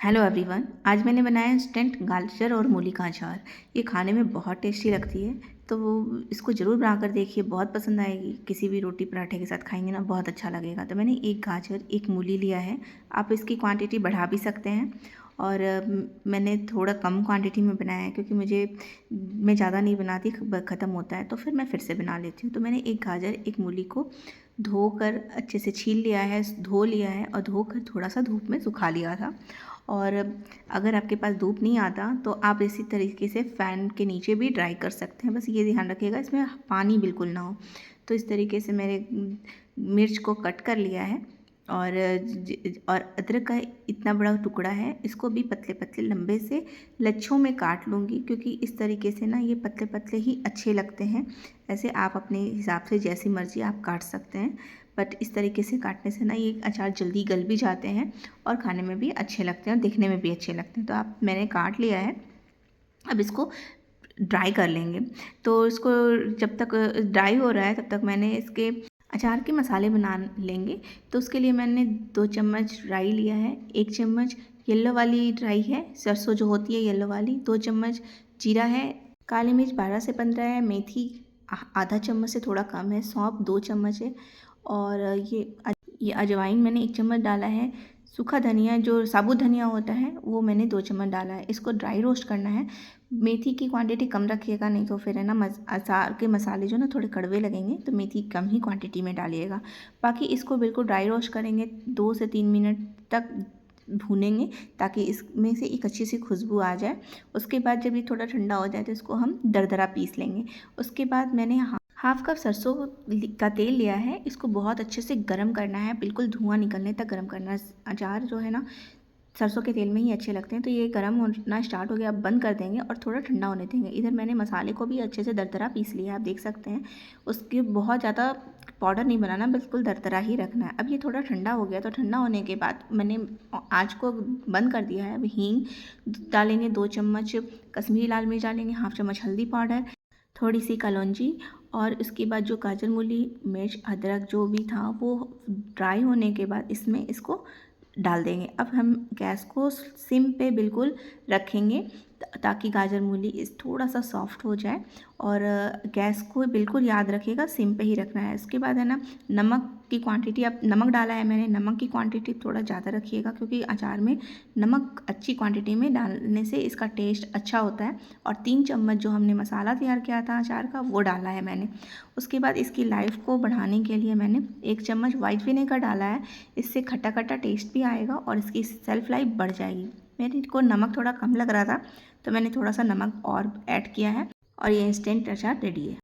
Hello everyone, आज मैंने बनाया इंस्टेंट गाजर और मूली का अचार। ये खाने में बहुत टेस्टी लगती है, तो इसको ज़रूर बना कर देखिए, बहुत पसंद आएगी। किसी भी रोटी पराठे के साथ खाएंगे ना, बहुत अच्छा लगेगा। तो मैंने एक गाजर एक मूली लिया है। आप इसकी क्वांटिटी बढ़ा भी सकते हैं। और मैंने थोड़ा कम क्वांटिटी में बनाया है क्योंकि मैं ज़्यादा नहीं बनाती, ख़त्म होता है तो फिर मैं फिर से बना लेती हूँ। तो मैंने एक गाजर एक मूली को धोकर अच्छे से छील लिया है, धो लिया है और धोकर थोड़ा सा धूप में सुखा लिया था। और अगर आपके पास धूप नहीं आता तो आप इसी तरीके से फ़ैन के नीचे भी ड्राई कर सकते हैं। बस ये ध्यान रखिएगा इसमें पानी बिल्कुल ना हो। तो इस तरीके से मैंने मिर्च को कट कर लिया है। और अदरक का इतना बड़ा टुकड़ा है, इसको भी पतले पतले लंबे से लच्छों में काट लूँगी, क्योंकि इस तरीके से ना ये पतले पतले ही अच्छे लगते हैं। ऐसे आप अपने हिसाब से जैसी मर्ज़ी आप काट सकते हैं, बट इस तरीके से काटने से ना ये अचार जल्दी गल भी जाते हैं और खाने में भी अच्छे लगते हैं और दिखने में भी अच्छे लगते हैं। तो मैंने काट लिया है। अब इसको ड्राई कर लेंगे। तो इसको जब तक ड्राई हो रहा है तब तक मैंने इसके अचार के मसाले बना लेंगे। तो उसके लिए मैंने 2 चम्मच राई लिया है, 1 चम्मच येलो वाली राई है, सरसों जो होती है येलो वाली, 2 चम्मच जीरा है, काली मिर्च 12 से 15 है, मेथी आधा चम्मच से थोड़ा कम है, सौंफ 2 चम्मच है और ये अजवाइन मैंने 1 चम्मच डाला है। सूखा धनिया जो साबुत धनिया होता है वो मैंने 2 चम्मच डाला है। इसको ड्राई रोस्ट करना है। मेथी की क्वांटिटी कम रखिएगा, नहीं तो फिर है ना अचार के मसाले जो ना थोड़े कड़वे लगेंगे, तो मेथी कम ही क्वांटिटी में डालिएगा। बाकी इसको बिल्कुल ड्राई रोस्ट करेंगे, 2 से 3 मिनट तक भूनेंगे ताकि इसमें से एक अच्छी सी खुशबू आ जाए। उसके बाद जब ये थोड़ा ठंडा हो जाए तो इसको हम दरदरा पीस लेंगे। उसके बाद मैंने हाफ कप सरसों का तेल लिया है। इसको बहुत अच्छे से गर्म करना है, बिल्कुल धुआं निकलने तक गर्म करना है। अचार जो है ना सरसों के तेल में ही अच्छे लगते हैं। तो ये गर्म होना स्टार्ट हो गया, अब बंद कर देंगे और थोड़ा ठंडा होने देंगे। इधर मैंने मसाले को भी अच्छे से दरदरा पीस लिया है, आप देख सकते हैं। उसके बहुत ज़्यादा पाउडर नहीं बनाना, बिल्कुल दरदरा ही रखना है। अब ये थोड़ा ठंडा हो गया, तो ठंडा होने के बाद मैंने आँच को बंद कर दिया है। अब हींग डालेंगे, 2 चम्मच कश्मीरी लाल मिर्च डालेंगे, हाफ चम्मच हल्दी पाउडर, थोड़ी सी कलौंजी और उसके बाद जो गाजर मूली मिर्च अदरक जो भी था वो ड्राई होने के बाद इसमें इसको डाल देंगे। अब हम गैस को सिम पे बिल्कुल रखेंगे ताकि गाजर मूली इस थोड़ा सा सॉफ्ट हो जाए। और गैस को बिल्कुल याद रखिएगा सिम पे ही रखना है। उसके बाद है ना नमक की क्वांटिटी, अब नमक डाला है मैंने, नमक की क्वांटिटी थोड़ा ज़्यादा रखिएगा क्योंकि अचार में नमक अच्छी क्वांटिटी में डालने से इसका टेस्ट अच्छा होता है। और 3 चम्मच जो हमने मसाला तैयार किया था अचार का वो डाला है मैंने। उसके बाद इसकी लाइफ को बढ़ाने के लिए मैंने 1 चम्मच वाइट विनेगर डाला है। इससे खट्टा खट्टा टेस्ट भी आएगा और इसकी सेल्फ लाइफ बढ़ जाएगी। मेरे को नमक थोड़ा कम लग रहा था तो मैंने थोड़ा सा नमक और ऐड किया है और ये इंस्टेंट अचार रेडी है।